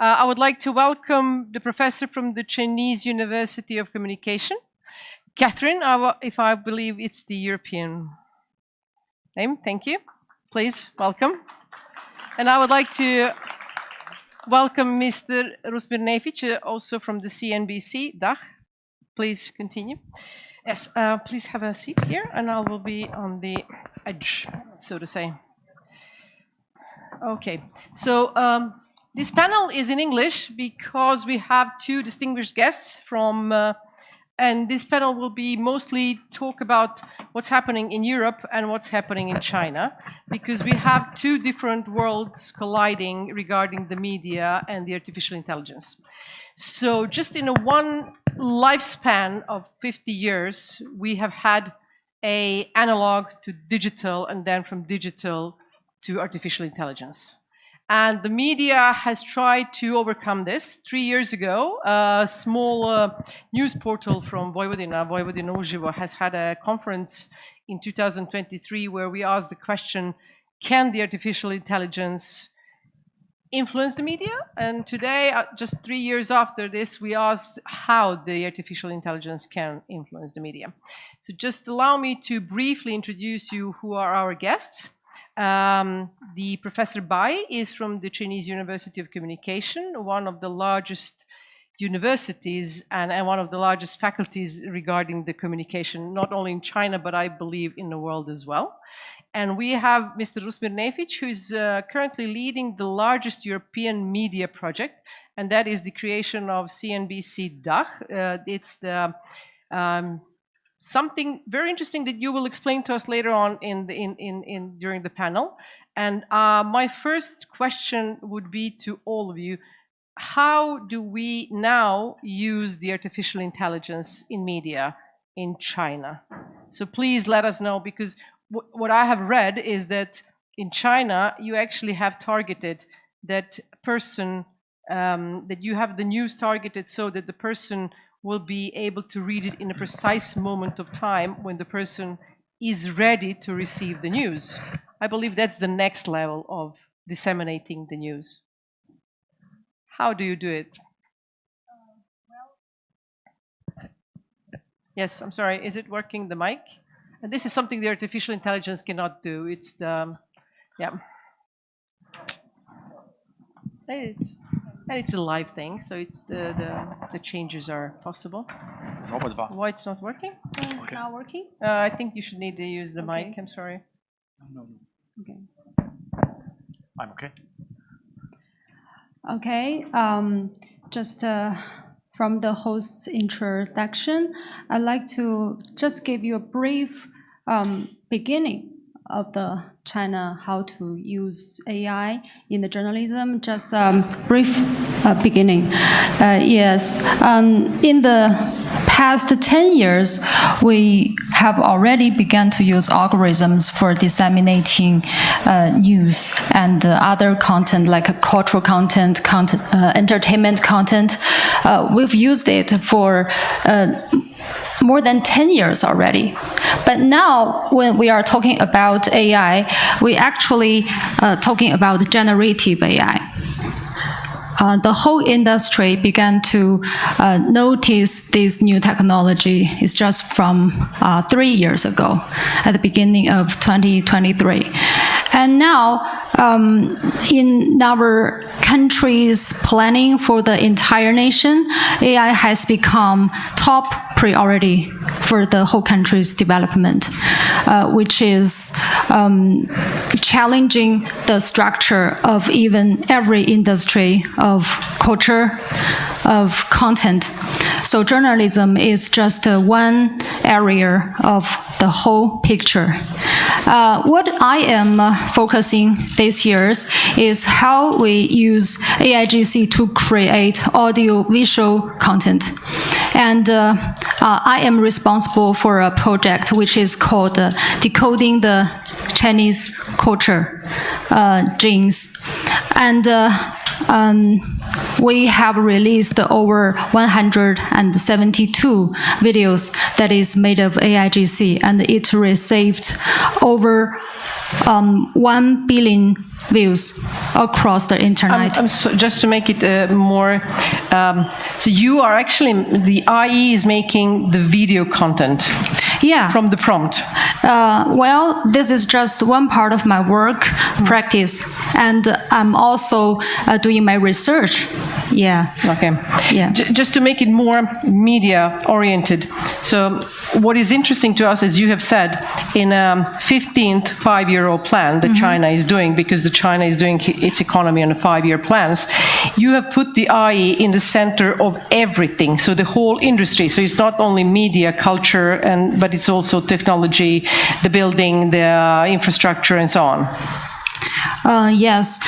I would like to welcome the professor from the Chinese University of Communication, Catherine, if I believe it's the European name. Thank you. Please, welcome. And I would like to welcome Mr. Rusmir Nefic, also from the CNBC, DACH. Please continue. Yes, please have a seat here, and I will be on the edge, so to say. Okay, so this panel is in English because we have two distinguished guests from, and this panel will be mostly talk about what's happening in Europe and what's happening in China, because we have two different worlds colliding regarding the media and the artificial intelligence. So just in one lifespan of 50 years, we have had an analog to digital, and then from digital to artificial intelligence. And the media has tried to overcome this. 3 years ago, a small news portal from Vojvodina, Vojvodina Uživo, has had a conference in 2023 where we asked the question, can the artificial intelligence influence the media? And today, just 3 years after this, we asked how the artificial intelligence can influence the media. So just allow me to briefly introduce you who are our guests. The Professor Bai is from the Chinese University of Communication, one of the largest universities and one of the largest faculties regarding the communication, not only in China, but I believe in the world as well. And we have Mr. Rusmir Nefic, who is currently leading the largest European media project, and that is the creation of CNBC DACH. It's the something very interesting that you will explain to us later on during the panel. And my first question would be to all of you: how do we now use the artificial intelligence in media in China? So please let us know, because what I have read is that in China, you actually have targeted that person, that you have the news targeted so that the person will be able to read it in a precise moment of time when the person is ready to receive the news. I believe that's the next level of disseminating the news. How do you do it? Yes, I'm sorry, is it working, the mic? And this is something the artificial intelligence cannot do. It's the, yeah. And it's a live thing, so it's the changes are possible. Why it's not working? Okay. Not working? I think you should need to use the mic. I'm sorry. No. Okay. I'm okay. Okay. Just from the host's introduction, I'd like to just give you a brief beginning of the China, how to use AI in the journalism, just a brief beginning. Yes, in the past 10 years, we have already begun to use algorithms for disseminating news and other content like cultural content, entertainment content. We've used it for more than 10 years already. But now, when we are talking about AI, we actually talking about generative AI. The whole industry began to notice this new technology is just from 3 years ago, at the beginning of 2023. And now, in our country's planning for the entire nation, AI has become top priority for the whole country's development, which is challenging the structure of even every industry of culture, of content. So journalism is just one area of the whole picture. What I am focusing these years is how we use AIGC to create audio-visual content. And I am responsible for a project which is called Decoding the Chinese Culture Genes. And we have released over 172 videos that is made of AIGC, and it received over 1 billion views across the internet. Just to make it more, so you are actually, the IE is making the video content Yeah. from the prompt. Well, this is just one part of my work practice, and I'm also doing my research. Yeah. Okay. Yeah. Just to make it more media oriented. So what is interesting to us, as you have said, in a 15th five-year-old plan that China is doing, because the China is doing its economy on a 5-year plans, you have put the IE in the center of everything. So the whole industry. So it's not only media, culture, but it's also technology, the building, the infrastructure, and so on. Yes,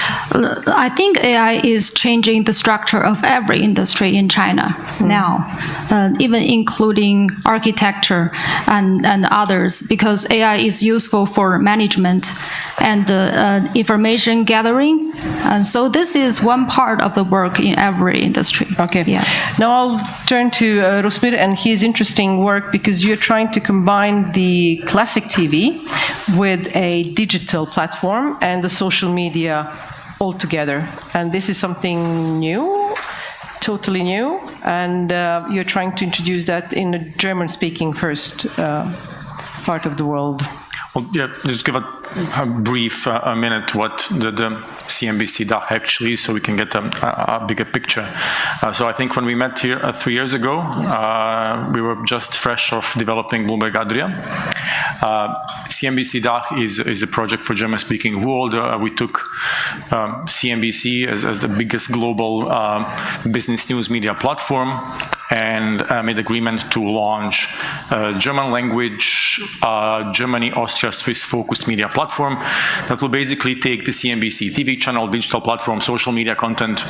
I think AI is changing the structure of every industry in China now, even including architecture and others, because AI is useful for management and information gathering. And so this is one part of the work in every industry. Okay. Yeah. Now I'll turn to Rosmir and his interesting work, because you're trying to combine the classic TV with a digital platform and the social media all together. And this is something new, totally new, and you're trying to introduce that in the German-speaking first part of the world. Well, yeah, just give a brief minute what the CNBC DACH actually is, so we can get a bigger picture. So I think when we met here 3 years ago, we were just fresh off developing Bloomberg Adria. CNBC DACH is a project for German-speaking world. We took CNBC as the biggest global business news media platform, and made agreement to launch German language, Germany, Austria, Swiss focused media platform that will basically take the CNBC TV channel, digital platform, social media content,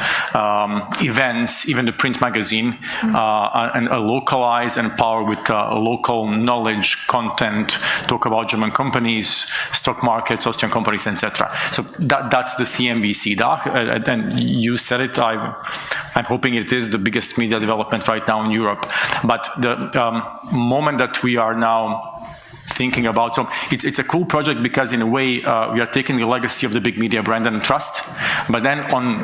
events, even the print magazine, and localize and power with local knowledge content, talk about German companies, stock markets, Austrian companies, etc. So that's the CNBC DACH, and you said it, I'm hoping it is the biggest media development right now in Europe. But the moment that we are now thinking about, so it's a cool project because in a way we are taking the legacy of the big media brand and trust, but then on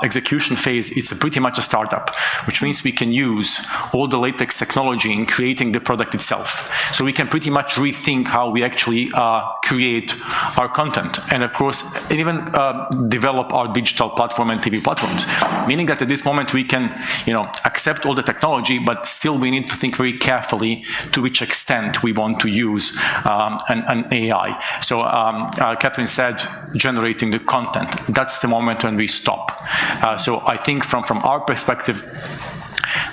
execution phase it's pretty much a startup, which means we can use all the latest technology in creating the product itself. So we can pretty much rethink how we actually create our content, and of course even develop our digital platform and TV platforms, meaning that at this moment we can, accept all the technology, but still we need to think very carefully to which extent we want to use an AI. So Catherine said, generating the content, that's the moment when we stop. So I think from our perspective,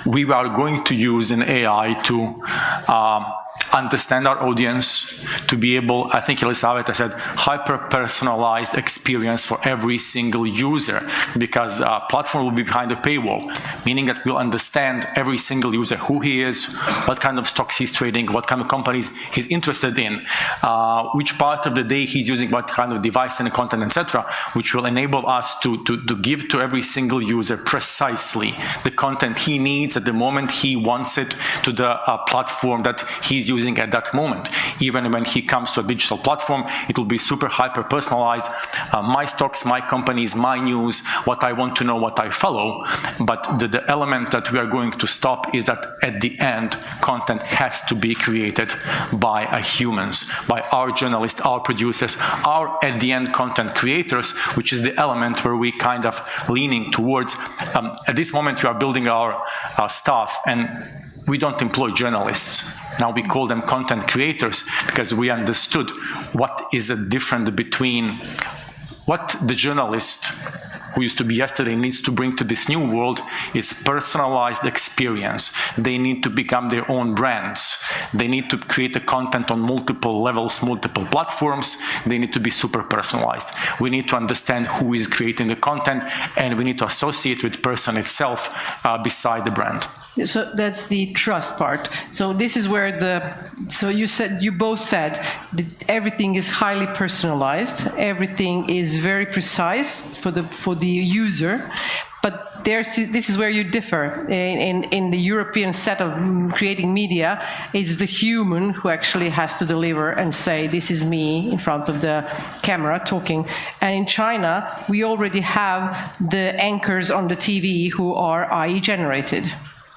we are going to use an AI to understand our audience, to be able, I think Elisabetta said, hyper-personalized experience for every single user, because platform will be behind the paywall, meaning that we'll understand every single user, who he is, what kind of stocks he's trading, what kind of companies he's interested in, which part of the day he's using what kind of device and content, etc., which will enable us to give to every single user precisely the content he needs at the moment he wants it, to the platform that he's using at that moment. Even when he comes to a digital platform, it will be super hyper personalized, my stocks, my companies, my news, what I want to know, what I follow. But the element that we are going to stop is that at the end, content has to be created by humans, by our journalists, our producers, our at the end content creators, which is the element where we kind of leaning towards. At this moment we are building our staff, and we don't employ journalists. Now we call them content creators, because we understood what is the difference between what the journalist who used to be yesterday needs to bring to this new world is personalized experience. They need to become their own brands. They need to create the content on multiple levels, multiple platforms. They need to be super personalized. We need to understand who is creating the content, and we need to associate with the person itself beside the brand. So that's the trust part. So this is where you both said that everything is highly personalized, everything is very precise for the user, but this is where you differ. In the European set of creating media, it's the human who actually has to deliver and say, this is me in front of the camera talking. And in China, we already have the anchors on the TV who are AI generated,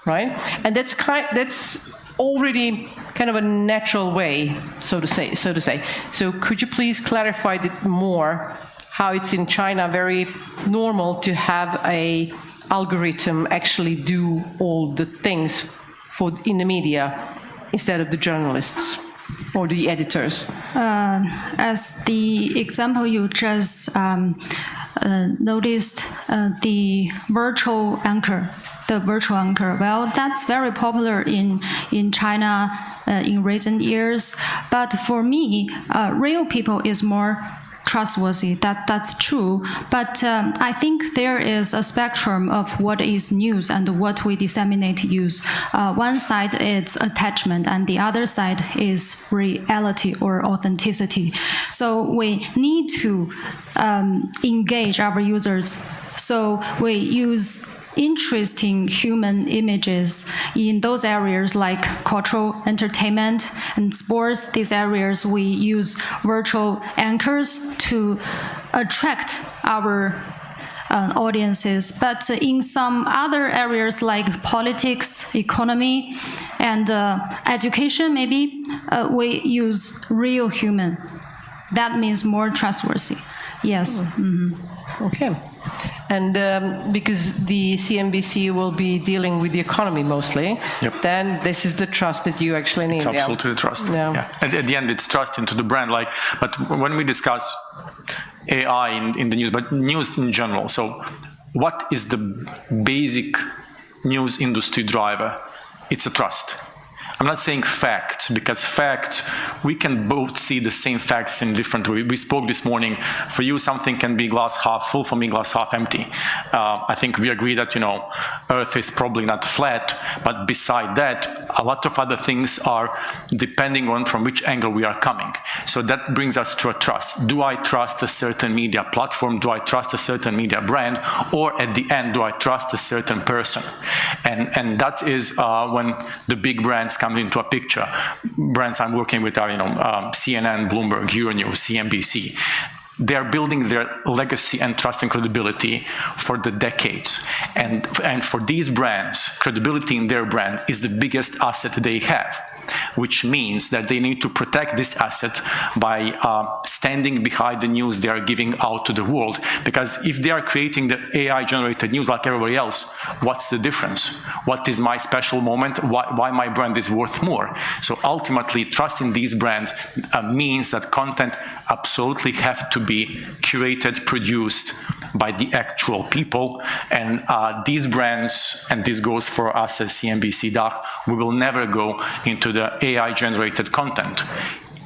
right? And that's already kind of a natural way, so to say. So could you please clarify it more, how it's in China very normal to have a algorithm actually do all the things in the media instead of the journalists or the editors? As the example you just noticed, the virtual anchor. Well, that's very popular in China in recent years. But for me, real people is more trustworthy. That's true. But I think there is a spectrum of what is news and what we disseminate use. One side is attachment, and the other side is reality or authenticity. So we need to engage our users. So we use interesting human images in those areas like cultural, entertainment, and sports. These areas we use virtual anchors to attract our audiences. But in some other areas like politics, economy, and education, maybe, we use real human. That means more trustworthy. Yes. Mm-hmm. Okay. And because the CNBC will be dealing with the economy mostly, then this is the trust that you actually need. It's absolutely the trust. Yeah. At the end, it's trust into the brand. But when we discuss AI in the news, but news in general, so what is the basic news industry driver? It's a trust. I'm not saying facts, because facts, we can both see the same facts in different ways. We spoke this morning, for you something can be glass half full, for me glass half empty. I think we agree that, Earth is probably not flat, but beside that, a lot of other things are depending on from which angle we are coming. So that brings us to a trust. Do I trust a certain media platform? Do I trust a certain media brand? Or at the end, do I trust a certain person? And that is when the big brands come into a picture. Brands I'm working with are, CNN, Bloomberg, Euronews, CNBC. They're building their legacy and trust and credibility for the decades. And for these brands, credibility in their brand is the biggest asset they have, which means that they need to protect this asset by standing behind the news they are giving out to the world. Because if they are creating the AI-generated news like everybody else, what's the difference? What is my special moment? Why my brand is worth more? So ultimately, trusting these brands means that content absolutely have to be curated, produced by the actual people. And these brands, and this goes for us as CNBC DACH, we will never go into the AI-generated content.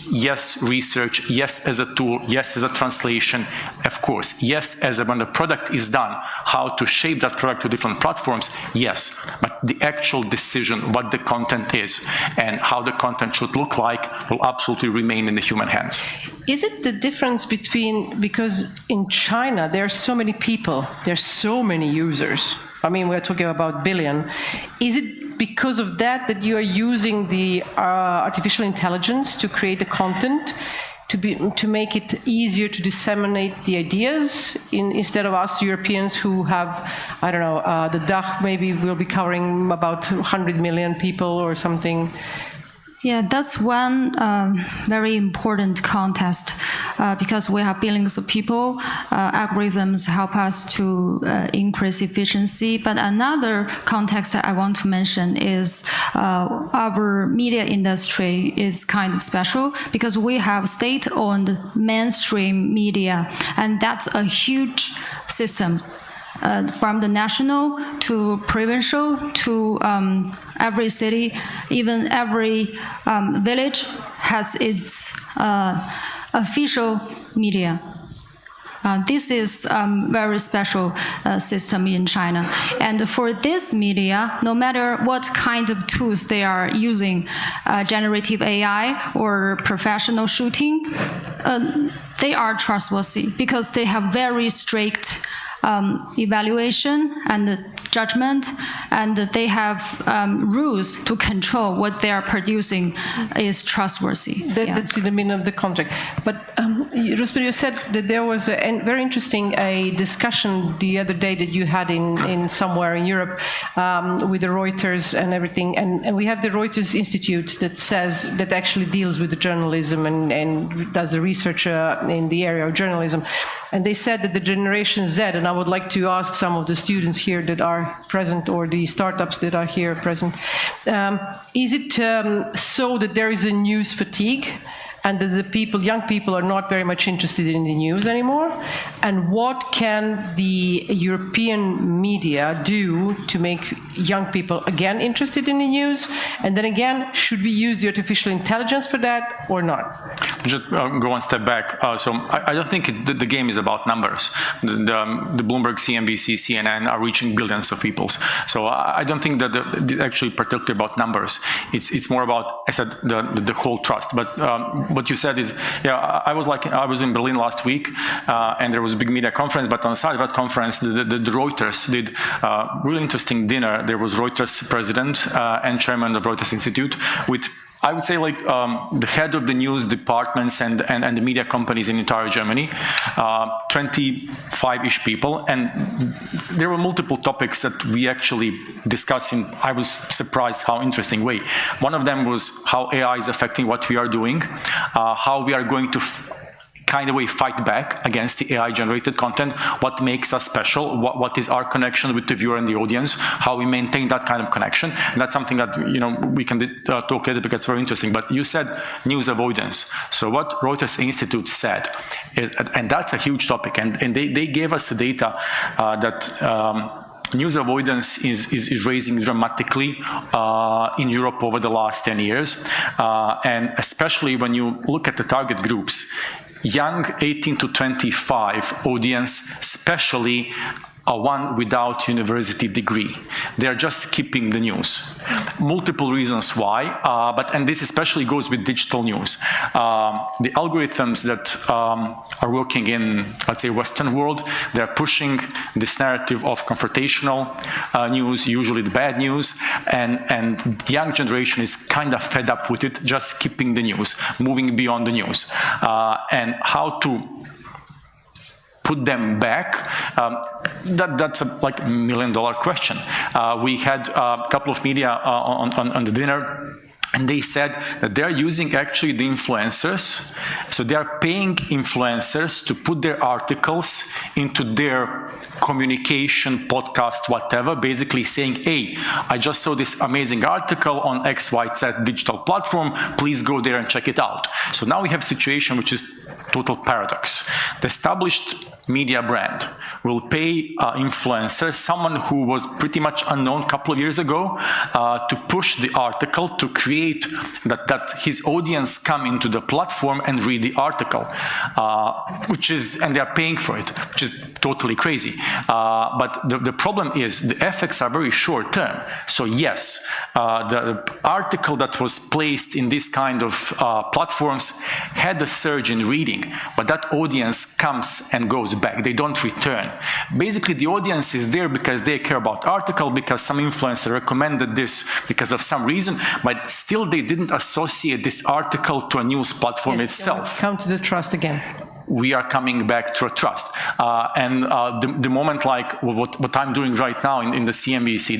Yes, research, yes, as a tool, yes, as a translation, of course. Yes, as when the product is done, how to shape that product to different platforms, yes. But the actual decision, what the content is, and how the content should look like, will absolutely remain in the human hands. Is it the difference between, because in China, there are so many people, there's so many users. I mean, we're talking about billion. Is it because of that you are using the artificial intelligence to create the content, to make it easier to disseminate the ideas instead of us Europeans who have, I don't know, the DACH maybe will be covering about 100 million people or something? Yeah, that's one very important context because we have billions of people. Algorithms help us to increase efficiency. But another context that I want to mention is our media industry is kind of special because we have state-owned mainstream media, and that's a huge system. From the national to provincial to every city, even every village has its official media. This is a very special system in China. And for this media, no matter what kind of tools they are using, generative AI or professional shooting, they are trustworthy because they have very strict evaluation and the judgment, and they have rules to control what they are producing is trustworthy. That's in the middle of the contract. But Rosemary, you said that there was a very interesting discussion the other day that you had in somewhere in Europe with the Reuters and everything, and we have the Reuters Institute that actually deals with the journalism and does the research in the area of journalism, and they said that the Generation Z, and I would like to ask some of the students here that are present or the startups that are here present, is it so that there is a news fatigue and that the young people are not very much interested in the news anymore? And what can the European media do to make young people again interested in the news? And then again, should we use the artificial intelligence for that or not? Just go one step back. So I don't think the game is about numbers. The Bloomberg, CNBC, CNN are reaching billions of people. So I don't think that it's actually particularly about numbers. It's more about, I said, the whole trust. But what you said is, yeah, I was in Berlin last week, and there was a big media conference. But on the side of that conference, the Reuters did a really interesting dinner. There was Reuters president and chairman of Reuters Institute with, I would say, like the head of the news departments and the media companies in entire Germany, 25-ish people, and there were multiple topics that we actually discussed in, I was surprised how interesting way. One of them was how AI is affecting what we are doing, how we are going to kind of way fight back against the AI-generated content, what makes us special, what is our connection with the viewer and the audience, how we maintain that kind of connection. And that's something that, you know, we can talk later because it's very interesting. But you said news avoidance. So what Reuters Institute said, and that's a huge topic, and they gave us the data that news avoidance is raising dramatically in Europe over the last 10 years. And especially when you look at the target groups, young 18 to 25 audience, especially one without university degree. They are just skipping the news. Multiple reasons why, and this especially goes with digital news. The algorithms that are working in, let's say, Western world, they're pushing this narrative of confrontational news, usually the bad news, and the young generation is kind of fed up with it, just skipping the news, moving beyond the news. And how to put them back, that's a like $1 million question. We had a couple of media on the dinner, and they said that they're using actually the influencers. So they are paying influencers to put their articles into their communication, podcast, whatever, basically saying, hey, I just saw this amazing article on XYZ digital platform, please go there and check it out. So now we have a situation which is total paradox. The established media brand will pay influencers, someone who was pretty much unknown a couple of years ago, to push the article, to create that his audience come into the platform and read the article, and they are paying for it, which is totally crazy. But the problem is the effects are very short term. So yes, the article that was placed in this kind of platforms had a surge in reading, but that audience comes and goes back. They don't return. Basically, the audience is there because they care about article, because some influencer recommended this because of some reason, but still they didn't associate this article to a news platform itself. Come to the trust again. We are coming back to a trust. And the moment like what I'm doing right now in the CNBC,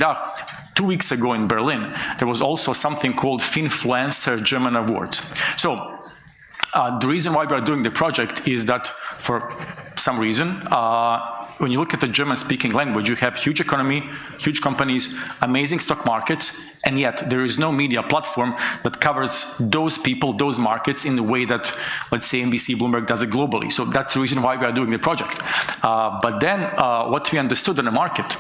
2 weeks ago in Berlin, there was also something called Finfluencer German Awards. So the reason why we are doing the project is that for some reason, when you look at the German-speaking language, you have huge economy, huge companies, amazing stock markets, and yet there is no media platform that covers those people, those markets in the way that, let's say, NBC, Bloomberg does it globally. So that's the reason why we are doing the project. But then what we understood in the market,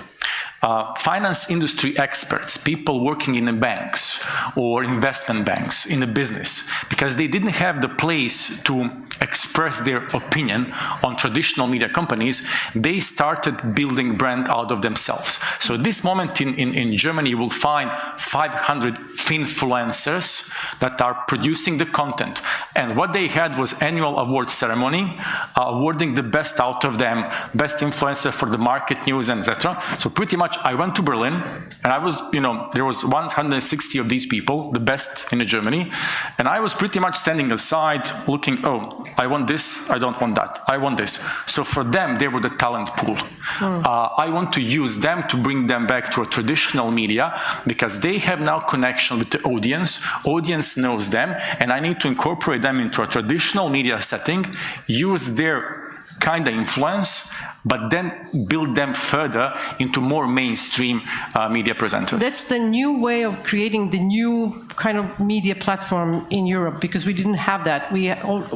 finance industry experts, people working in the banks or investment banks in the business, because they didn't have the place to express their opinion on traditional media companies, they started building brand out of themselves. So at this moment in Germany, you will find 500 finfluencers that are producing the content. And what they had was annual award ceremony, awarding the best out of them, best influencer for the market news, and etc. So pretty much I went to Berlin, and I was, there was 160 of these people, the best in Germany, and I was pretty much standing aside looking, oh, I want this, I don't want that, I want this. So for them, they were the talent pool. I want to use them to bring them back to a traditional media, because they have now connection with the audience knows them, and I need to incorporate them into a traditional media setting, use their kind of influence, but then build them further into more mainstream media presenters. That's the new way of creating the new kind of media platform in Europe, because we didn't have that.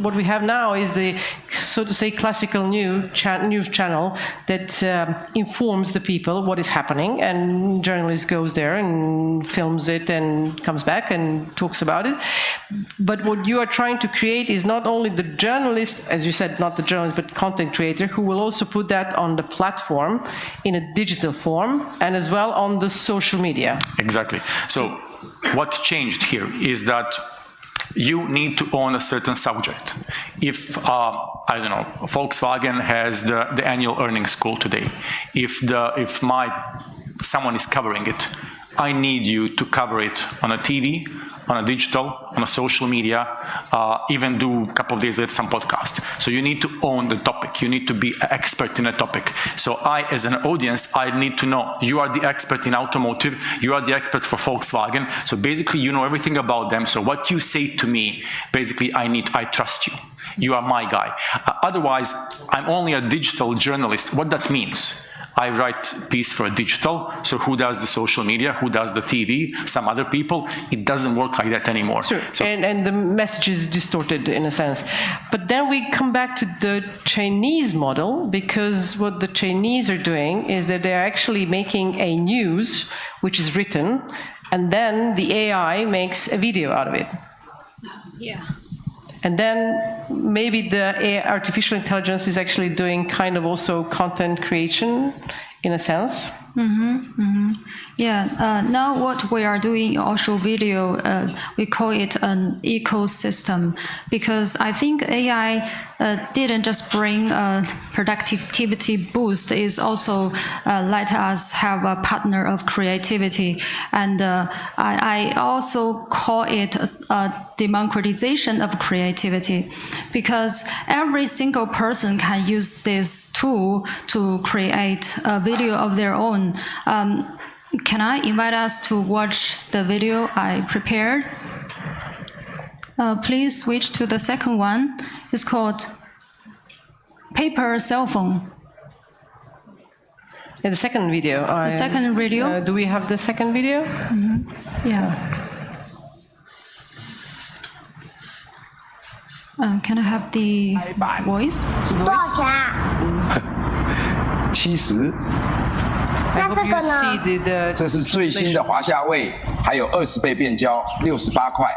What we have now is the, so to say, classical news channel that informs the people what is happening, and journalist goes there and films it and comes back and talks about it. But what you are trying to create is not only the journalist, as you said, not the journalist, but content creator, who will also put that on the platform in a digital form, and as well on the social media. Exactly. So what changed here is that you need to own a certain subject. If, I don't know, Volkswagen has the annual earnings call today, if someone is covering it, I need you to cover it on a TV, on a digital, on a social media, even do a couple of days later some podcast. So you need to own the topic. You need to be an expert in a topic. So I, as an audience, I need to know, you are the expert in automotive, you are the expert for Volkswagen, so basically you know everything about them, so what you say to me, basically I trust you. You are my guy. Otherwise, I'm only a digital journalist. What that means? I write piece for digital, so who does the social media, who does the TV, some other people. It doesn't work like that anymore. Sure, so, and the message is distorted in a sense. But then we come back to the Chinese model, because what the Chinese are doing is that they're actually making a news which is written, and then the AI makes a video out of it. Yeah. And then maybe the artificial intelligence is actually doing kind of also content creation in a sense. Yeah, now what we are doing also video, we call it an ecosystem, because I think AI didn't just bring a productivity boost, it's also let us have a partner of creativity. And I also call it a democratization of creativity, because every single person can use this tool to create a video of their own. Can I invite us to watch the video I prepared? Please switch to the second one. It's called Paper Cell Phone. In the second video. The second video. Do we have the second video? Yeah. Can I have the voice? 多少钱啊？ 70， I hope you see the 这是最新的华夏味，还有20倍变焦，68块。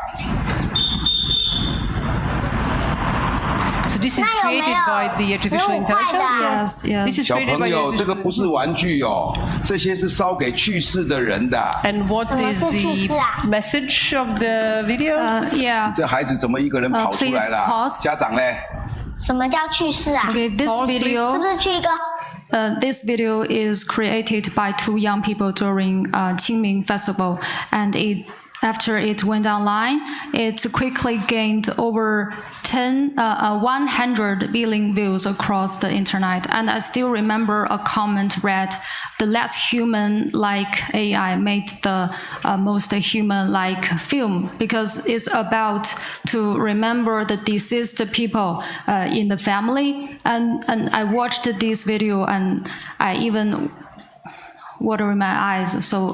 So this is created by the artificial intelligence? Yes, yes. This is 小 created 朋 by 友， the 这个不是玩具哦，这些是烧给去世的人的。 And what is 什么是去世啊？ the message of the video? Yeah. 这孩子怎么一个人跑出来 Please 了？ pause. 家长呢？什么叫去世啊？ Okay, this Pause, please. 是 video. 不是去一个？ This video is created by 2 young people during Qingming Festival, and after it went online, it quickly gained over 100 billion views across the internet. And I still remember a comment read, "The less human-like AI made the most human-like film," because it's about to remember the deceased people in the family. And I watched this video, and I even water in my eyes. So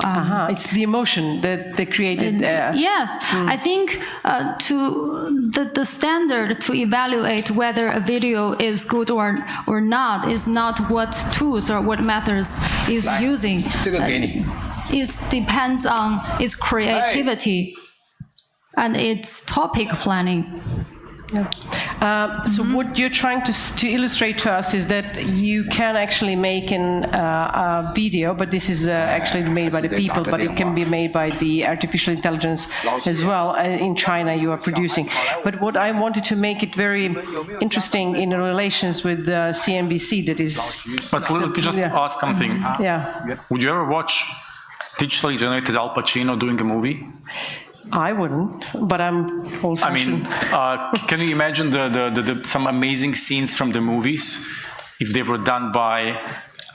It's the emotion that they created. yes, I think the standard to evaluate whether a video is good or not is not what tools or what methods is 来 using. 这个给你。 It depends on its creativity and its topic planning. Yeah. So what you're trying to illustrate to us is that you can actually make a video, but this is actually made by the people, but it can be made by the artificial intelligence as well. In China, you are producing. But what I wanted to make it very interesting in relations with CNBC, that is. But let me just ask something. Yeah. Would you ever watch digitally generated Al Pacino doing a movie? I wouldn't, but I'm old-fashioned. I mean, can you imagine some amazing scenes from the movies if they were done by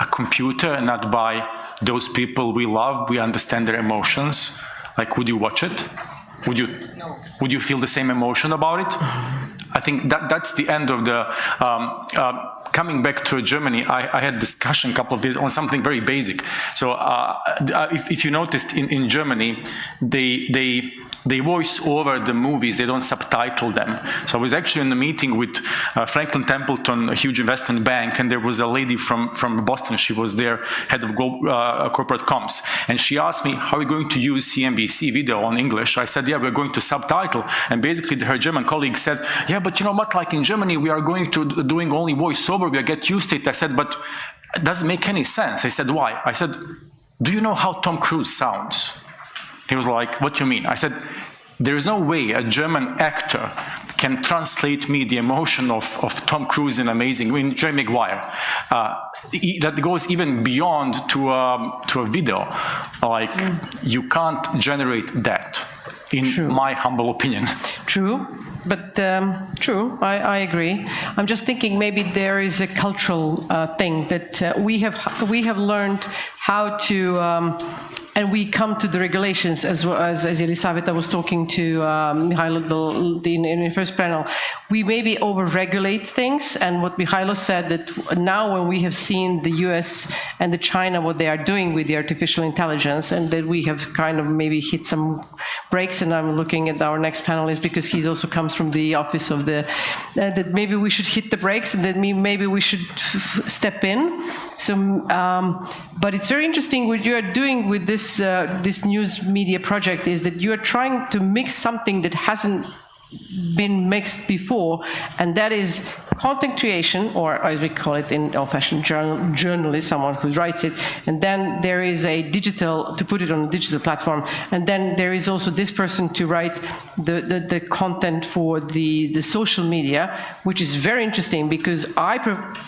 a computer, not by those people we love, we understand their emotions? Like, would you watch it? Would you feel the same emotion about it? I think that's the end of the, coming back to Germany, I had discussion a couple of days on something very basic. So if you noticed in Germany, they voice over the movies, they don't subtitle them. So I was actually in a meeting with Franklin Templeton, a huge investment bank, and there was a lady from Boston, she was their head of corporate comms. And she asked me, how are we going to use CNBC video on English? I said, yeah, we're going to subtitle. And basically her German colleague said, yeah, but you know what, like in Germany, we are going to doing only voiceover, we get used to it. I said, but it doesn't make any sense. I said, why? I said, do you know how Tom Cruise sounds? He was like, what do you mean? I said, there is no way a German actor can translate me the emotion of Tom Cruise in Amazing, I mean, Jerry Maguire. That goes even beyond to a video. Like, you can't generate that, in my humble opinion. True. But true, I agree. I'm just thinking maybe there is a cultural thing that we have learned how to, and we come to the regulations as well as Elisaveta was talking to Mihailo in the first panel. We maybe over-regulate things, and what Mihailo said that now when we have seen the US and the China, what they are doing with the artificial intelligence, and that we have kind of maybe hit some breaks, and I'm looking at our next panelist because he also comes from the office of the, that maybe we should hit the brakes and that maybe we should step in. So, but it's very interesting what you are doing with this, this news media project is that you are trying to mix something that hasn't been mixed before, and that is content creation, or as we call it in old-fashioned journalist, someone who writes it, and then there is a digital, to put it on a digital platform, and then there is also this person to write the content for the social media, which is very interesting because I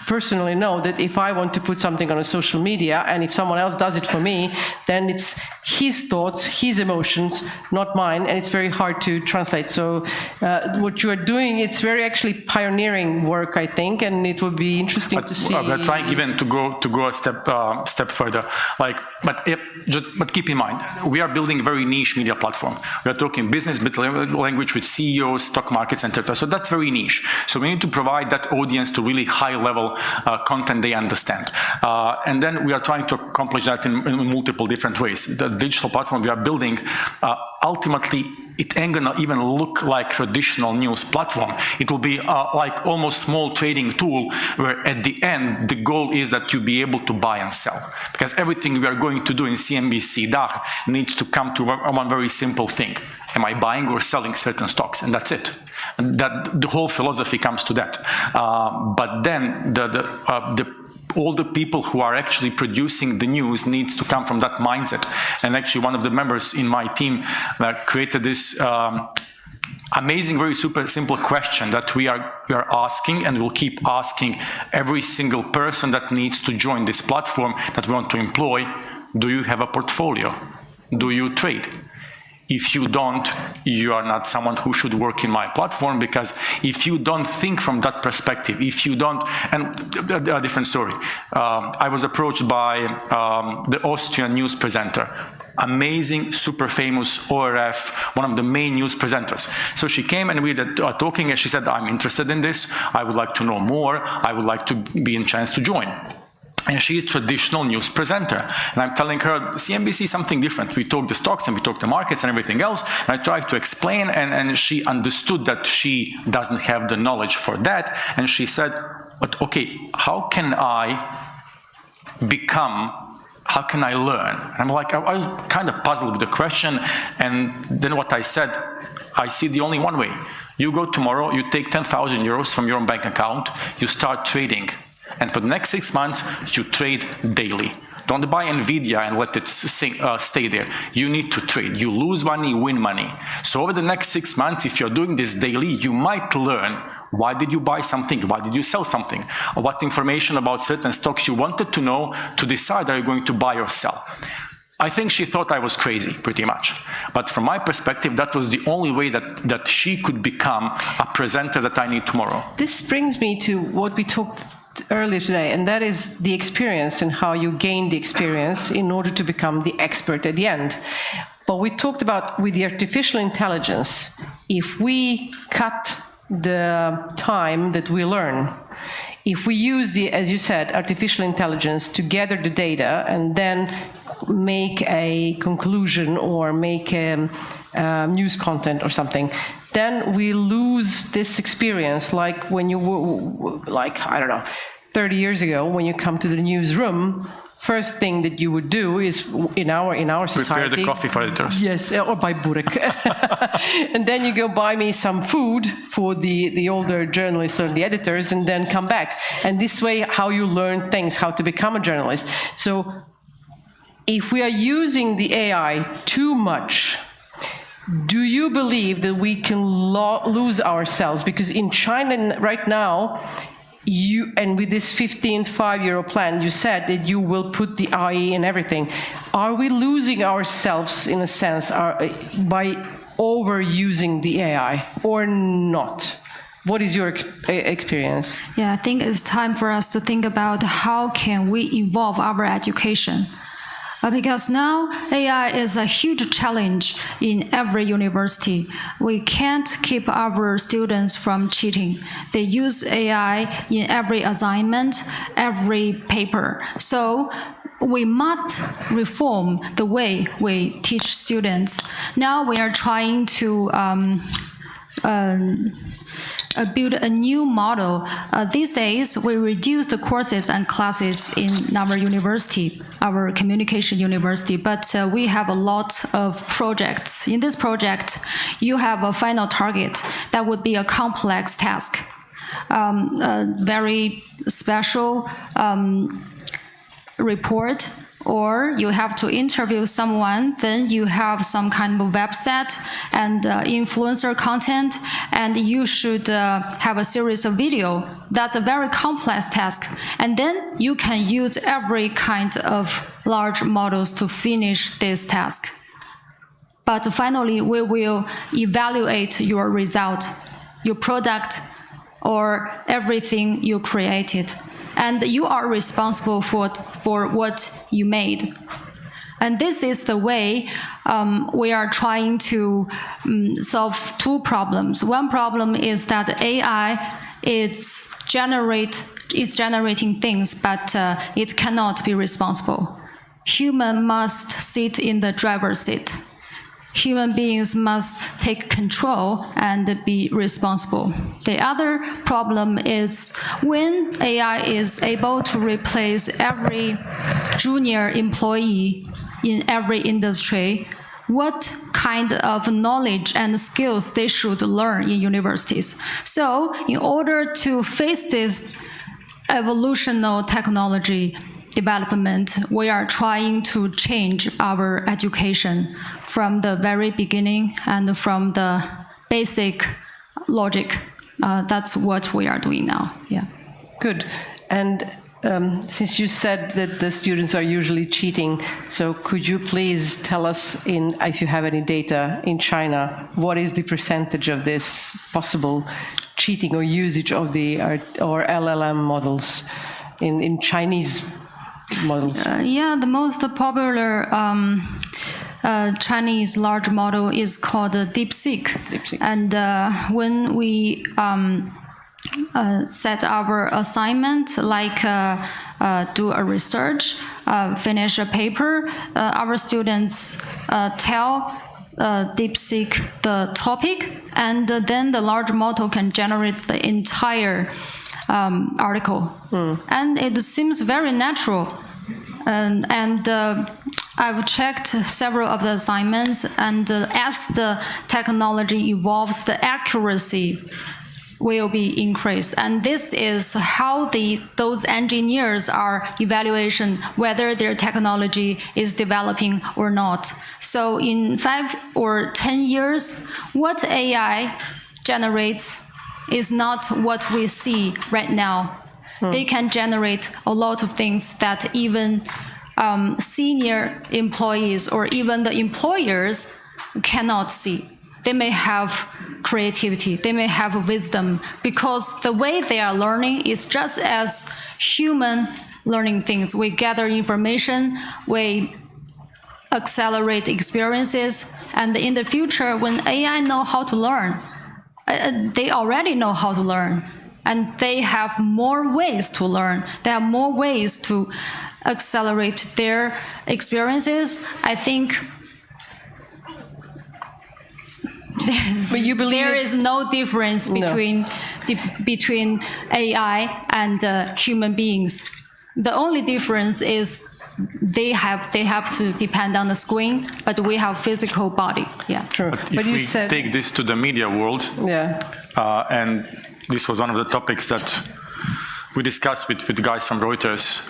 personally know that if I want to put something on a social media, and if someone else does it for me, then it's his thoughts, his emotions, not mine, and it's very hard to translate. So what you are doing, it's very actually pioneering work, I think, and it would be interesting to see. We're trying even to go a step further. Like, but keep in mind, we are building a very niche media platform. We are talking business language with CEOs, stock markets, etc. So that's very niche. So we need to provide that audience to really high-level content they understand, and then we are trying to accomplish that in multiple different ways. The digital platform we are building, ultimately, it ain't gonna even look like traditional news platform. It will be like almost small trading tool where at the end, the goal is that you be able to buy and sell. Because everything we are going to do in CNBC DACH needs to come to one very simple thing. Am I buying or selling certain stocks? And that's it. And that the whole philosophy comes to that. But then all the people who are actually producing the news needs to come from that mindset. And actually one of the members in my team created this amazing, very super simple question that we are asking and will keep asking every single person that needs to join this platform that we want to employ. Do you have a portfolio? Do you trade? If you don't, you are not someone who should work in my platform, because if you don't think from that perspective, if you don't, and a different story. I was approached by the Austrian news presenter, amazing, super famous ORF, one of the main news presenters. So she came and we were talking and she said, I'm interested in this, I would like to know more, I would like to be in chance to join. And she is traditional news presenter. And I'm telling her, CNBC is something different. We talk the stocks and we talk the markets and everything else. And I tried to explain, and she understood that she doesn't have the knowledge for that. And she said, but okay, how can I learn? And I'm like, I was kind of puzzled with the question. And then what I said, I see the only one way. You go tomorrow, you take 10,000 euros from your bank account, you start trading. And for the next 6 months, you trade daily. Don't buy NVIDIA and let it stay there. You need to trade. You lose money, win money. So over the next 6 months, if you're doing this daily, you might learn why did you buy something, why did you sell something, or what information about certain stocks you wanted to know to decide are you going to buy or sell. I think she thought I was crazy, pretty much. But from my perspective, that was the only way that she could become a presenter that I need tomorrow. This brings me to what we talked earlier today, and that is the experience and how you gain the experience in order to become the expert at the end. But we talked about with the artificial intelligence, if we cut the time that we learn, if we use the, as you said, artificial intelligence to gather the data and then make a conclusion or make news content or something, then we lose this experience, like when you were, like, I don't know, 30 years ago, when you come to the newsroom, first thing that you would do is, in our society... Prepare the coffee for editors. Yes, or buy burek. And then you go buy me some food for the older journalists or the editors, and then come back. And this way, how you learn things, how to become a journalist. So if we are using the AI too much, do you believe that we can lose ourselves? Because in China right now, and with this 15th five-year plan, you said that you will put the AI in everything. Are we losing ourselves, in a sense, by overusing the AI, or not? What is your experience? Yeah, I think it's time for us to think about how can we evolve our education. Because now AI is a huge challenge in every university. We can't keep our students from cheating. They use AI in every assignment, every paper. So we must reform the way we teach students. Now we are trying to build a new model. These days, we reduce the courses and classes in our university, our communication university, but we have a lot of projects. In this project, you have a final target that would be a complex task, a very special report, or you have to interview someone, then you have some kind of website and influencer content, and you should have a series of video. That's a very complex task. And then you can use every kind of large models to finish this task. But finally, we will evaluate your result, your product, or everything you created. And you are responsible for what you made. And this is the way we are trying to solve two problems. One problem is that AI is generating things, but it cannot be responsible. Human must sit in the driver's seat. Human beings must take control and be responsible. The other problem is when AI is able to replace every junior employee in every industry, what kind of knowledge and skills they should learn in universities. So in order to face this evolutionary technology development, we are trying to change our education from the very beginning and from the basic logic. That's what we are doing now. Yeah. Good. And since you said that the students are usually cheating, so could you please tell us, if you have any data in China, what is the percentage of this possible cheating or usage of the or LLM models in Chinese models? Yeah, the most popular Chinese large model is called DeepSeek. And when we set our assignment, like do a research, finish a paper, our students tell DeepSeek the topic, and then the large model can generate the entire article. And it seems very natural. And I've checked several of the assignments, and as the technology evolves, the accuracy will be increased. And this is how those engineers are evaluating whether their technology is developing or not. So in 5 or 10 years, what AI generates is not what we see right now. They can generate a lot of things that even senior employees or even the employers cannot see. They may have creativity, they may have wisdom, because the way they are learning is just as human learning things. We gather information, we accelerate experiences, and in the future, when AI know how to learn, they already know how to learn, and they have more ways to learn. They have more ways to accelerate their experiences. I think But you believe there is no difference between AI and human beings. The only difference is they have to depend on the screen, but we have physical body. Yeah. True. But But if you we said, take this to the media world, and this was one of the topics that we discussed with guys from Reuters,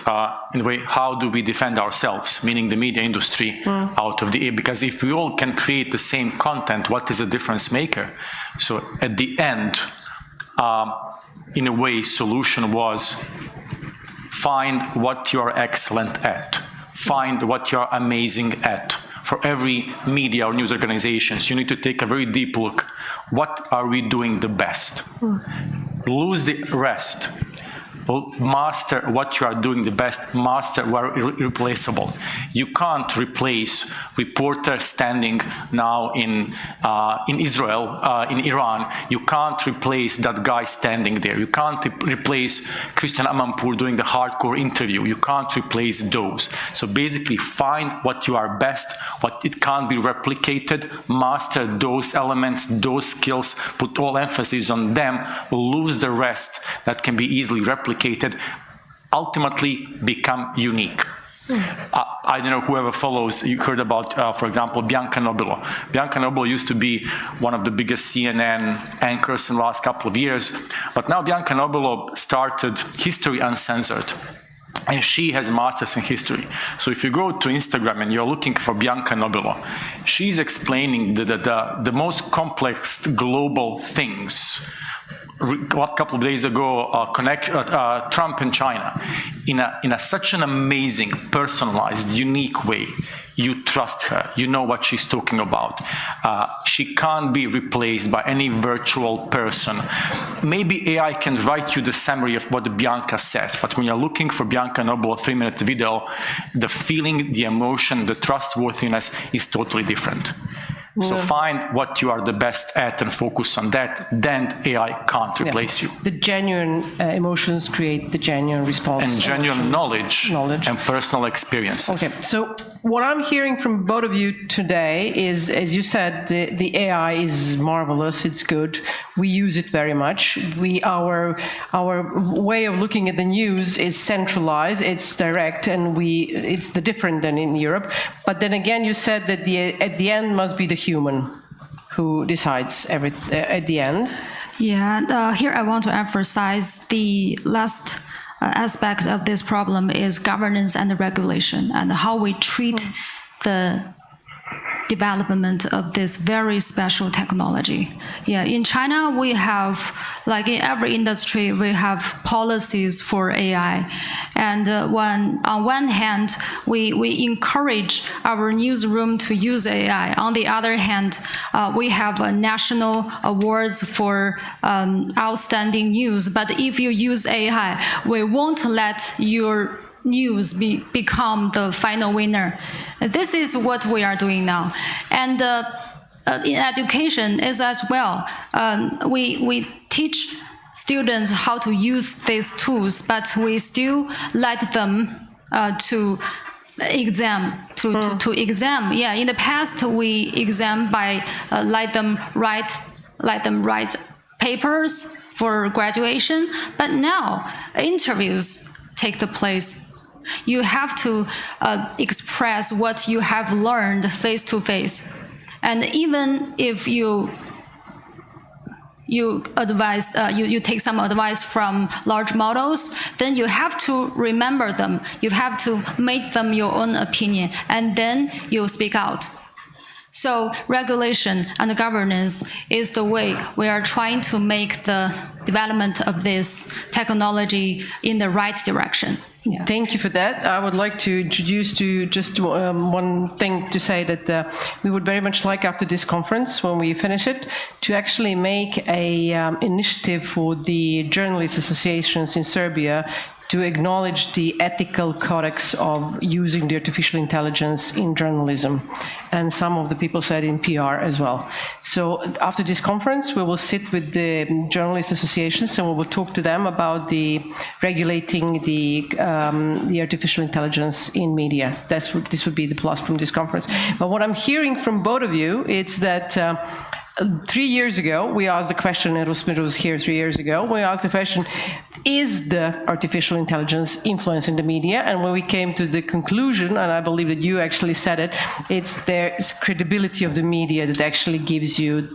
in a way, how do we defend ourselves, meaning the media industry, out of the air? Because if we all can create the same content, what is a difference maker? So at the end, in a way, solution was find what you are excellent at, find what you are amazing at. For every media or news organizations, you need to take a very deep look. What are we doing the best? Lose the rest. Master what you are doing the best, master what are irreplaceable. You can't replace reporter standing now in Israel, in Iran. You can't replace that guy standing there. You can't replace Christian Amanpour doing the hardcore interview. You can't replace those. So basically find what you are best, what it can't be replicated, master those elements, those skills, put all emphasis on them, lose the rest that can be easily replicated, ultimately become unique. I don't know, whoever follows, you heard about, for example, Bianca Nobilo. Bianca Nobilo used to be one of the biggest CNN anchors in the last couple of years, but now Bianca Nobilo started History Uncensored, and she has a master's in history. So if you go to Instagram and you're looking for Bianca Nobilo, she's explaining the most complex global things. A couple of days ago, Trump and China, in such an amazing, personalized, unique way. You trust her. You know what she's talking about. She can't be replaced by any virtual person. Maybe AI can write you the summary of what Bianca says, but when you're looking for Bianca Nobilo 3-minute video, the feeling, the emotion, the trustworthiness is totally different. So find what you are the best at and focus on that, then AI can't replace you. the genuine emotions create the genuine response. And genuine knowledge and personal experiences. Okay, so what I'm hearing from both of you today is, as you said, the AI is marvelous, it's good, we use it very much. Our way of looking at the news is centralized, it's direct, and it's different than in Europe. But then again, you said that at the end must be the human who decides at the end. Yeah, here I want to emphasize the last aspect of this problem is governance and regulation, and how we treat the development of this very special technology. Yeah, in China, we have, like in every industry, we have policies for AI. And on one hand, we encourage our newsroom to use AI. On the other hand, we have national awards for outstanding news. But if you use AI, we won't let your news become the final winner. This is what we are doing now. And in education is as well. We teach students how to use these tools, but we still let them to exam. Yeah, in the past we exam by let them write papers for graduation, but now interviews take the place You have to express what you have learned face to face. And even if you advise, you take some advice from large models, then you have to remember them. You have to make them your own opinion, and then you speak out. So regulation and governance is the way we are trying to make the development of this technology in the right direction. Yeah. Thank you for that. I would like to introduce to just one thing to say that we would very much like after this conference, when we finish it, to actually make a initiative for the journalist associations in Serbia to acknowledge the ethical codex of using the artificial intelligence in journalism. And some of the people said in PR as well. So after this conference, we will sit with the journalist associations and we will talk to them about the regulating the artificial intelligence in media. This would be the plus from this conference. But what I'm hearing from both of you is that 3 years ago, we asked the question, and Rusmir was here 3 years ago, we asked the question, is the artificial intelligence influencing the media? And when we came to the conclusion, and I believe that you actually said it, it's the credibility of the media that actually gives you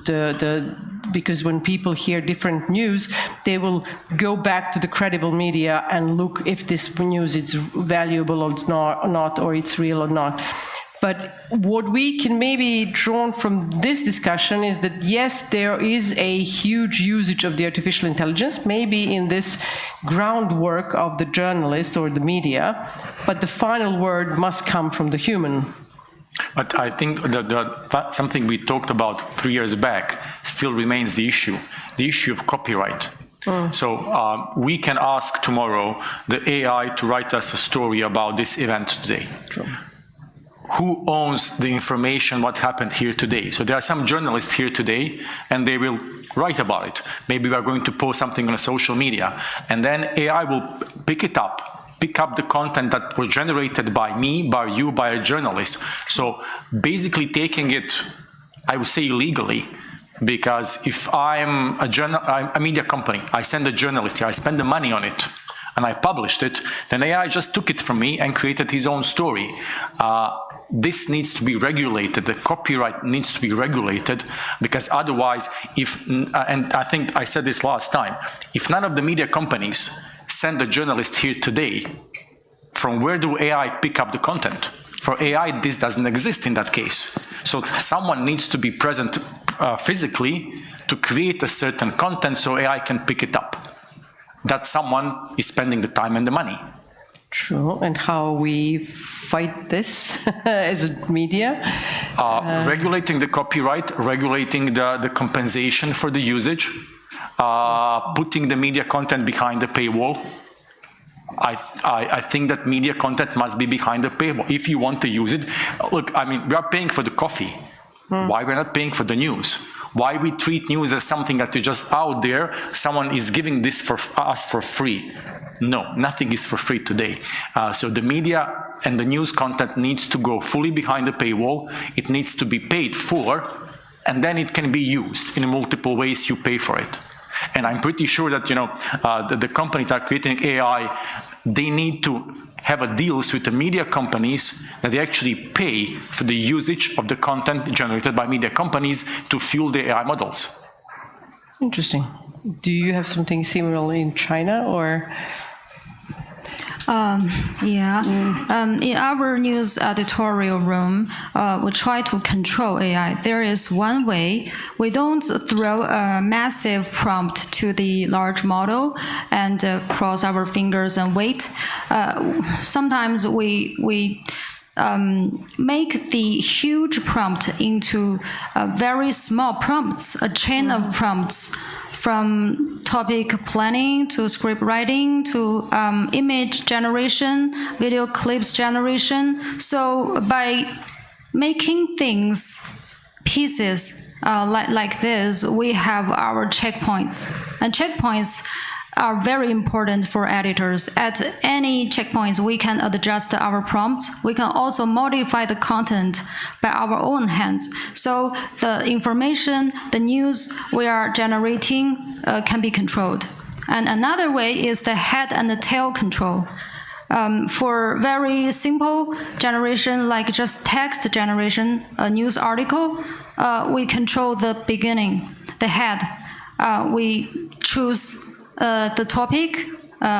because when people hear different news, they will go back to the credible media and look if this news is valuable or it's not, or it's real or not. But what we can maybe draw from this discussion is that, yes, there is a huge usage of the artificial intelligence, maybe in this groundwork of the journalist or the media, but the final word must come from the human. But I think that something we talked about 3 years back still remains the issue of copyright. So we can ask tomorrow the AI to write us a story about this event today. True. Who owns the information, what happened here today? So there are some journalists here today, and they will write about it. Maybe we are going to post something on social media, and then AI will pick up the content that was generated by me, by you, by a journalist. So basically taking it, I would say, illegally. Because if I'm a media company, I send a journalist here, I spend the money on it, and I published it, then AI just took it from me and created his own story. This needs to be regulated, the copyright needs to be regulated, because otherwise, and I think I said this last time, if none of the media companies send a journalist here today, from where do AI pick up the content? For AI, this doesn't exist in that case. So someone needs to be present physically to create a certain content so AI can pick it up. That someone is spending the time and the money. True. And how we fight this as a media? Regulating the copyright, regulating the compensation for the usage, putting the media content behind the paywall. I think that media content must be behind the paywall if you want to use it. Look, I mean, we are paying for the coffee. Why we're not paying for the news? Why we treat news as something that is just out there, someone is giving this for us for free. No, nothing is for free today. So the media and the news content needs to go fully behind the paywall. It needs to be paid for, and then it can be used in multiple ways you pay for it. And I'm pretty sure that, you know, the companies that are creating AI, they need to have deals with the media companies that they actually pay for the usage of the content generated by media companies to fuel the AI models. Interesting. Do you have something similar in China, or? In our news editorial room, we try to control AI. There is one way. We don't throw a massive prompt to the large model and cross our fingers and wait. Sometimes we make the huge prompt into very small prompts, a chain of prompts, from topic planning to script writing to image generation, video clips generation. So by making things pieces like this, we have our checkpoints. And checkpoints are very important for editors. At any checkpoints, we can adjust our prompts. We can also modify the content by our own hands. So the information, the news we are generating can be controlled. And another way is the head and the tail control. For very simple generation, like just text generation, a news article, we control the beginning, the head. We choose the topic,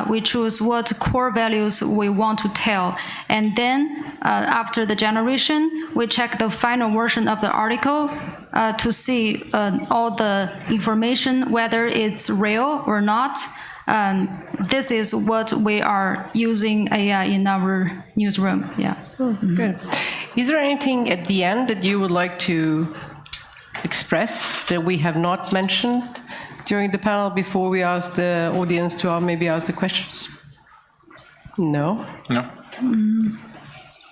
we choose what core values we want to tell. And then after the generation, we check the final version of the article to see all the information, whether it's real or not. This is what we are using AI in our newsroom. Yeah. Good. Is there anything at the end that you would like to express that we have not mentioned during the panel before we ask the audience to maybe ask the questions? No? No.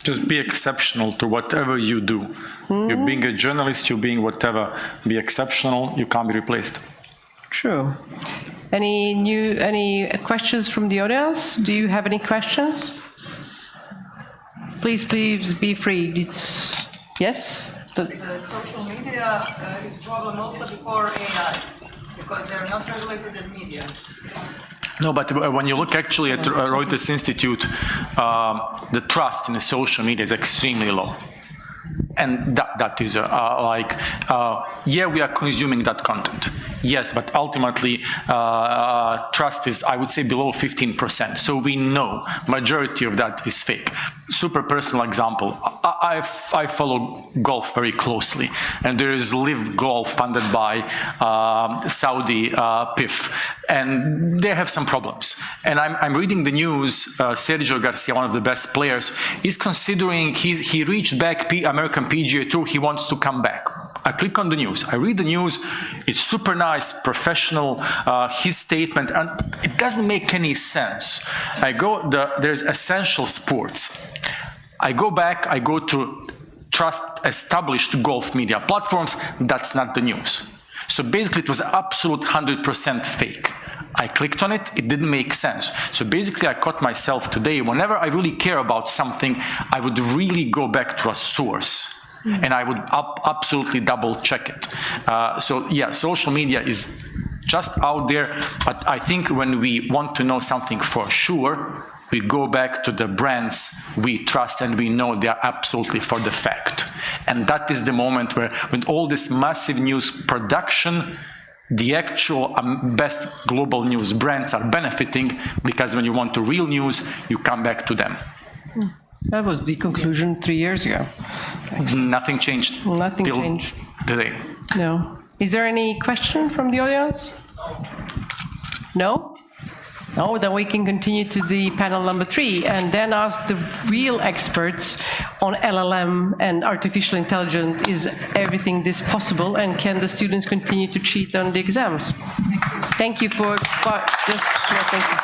Just be exceptional to whatever you do. You're being a journalist, you're being whatever. Be exceptional, you can't be replaced. True. Any questions from the audience? Do you have any questions? Please be free. Yes? Social media is a problem also before AI, because they're not regulated as media. No, but when you look actually at Reuters Institute, the trust in the social media is extremely low. And that is yeah, we are consuming that content. Yes, but ultimately trust is, I would say, below 15%. So we know majority of that is fake. Super personal example. I follow golf very closely, and there is Live Golf funded by Saudi PIF, and they have some problems. And I'm reading the news. Sergio Garcia, one of the best players, is considering he reached back American PGA Tour. He wants to come back. I click on the news. I read the news. It's super nice, professional. His statement, and it doesn't make any sense. I go. There's Essential Sports. I go back. I go to trust established golf media platforms. That's not the news. So basically, it was absolute 100% fake. I clicked on it. It didn't make sense. So basically, I caught myself today. Whenever I really care about something, I would really go back to a source. And I would absolutely double check it. So yeah, social media is just out there, but I think when we want to know something for sure, we go back to the brands we trust and we know they are absolutely for the fact. And that is the moment where, with all this massive news production, the actual best global news brands are benefiting, because when you want the real news, you come back to them. That was the conclusion 3 years ago. Nothing changed. Nothing till changed. Today. No. Is there any question from the audience? No? No, then we can continue to the panel number 3 and then ask the real experts on LLM and artificial intelligence. Is everything this possible, and can the students continue to cheat on the exams? Thank you for just, thank you.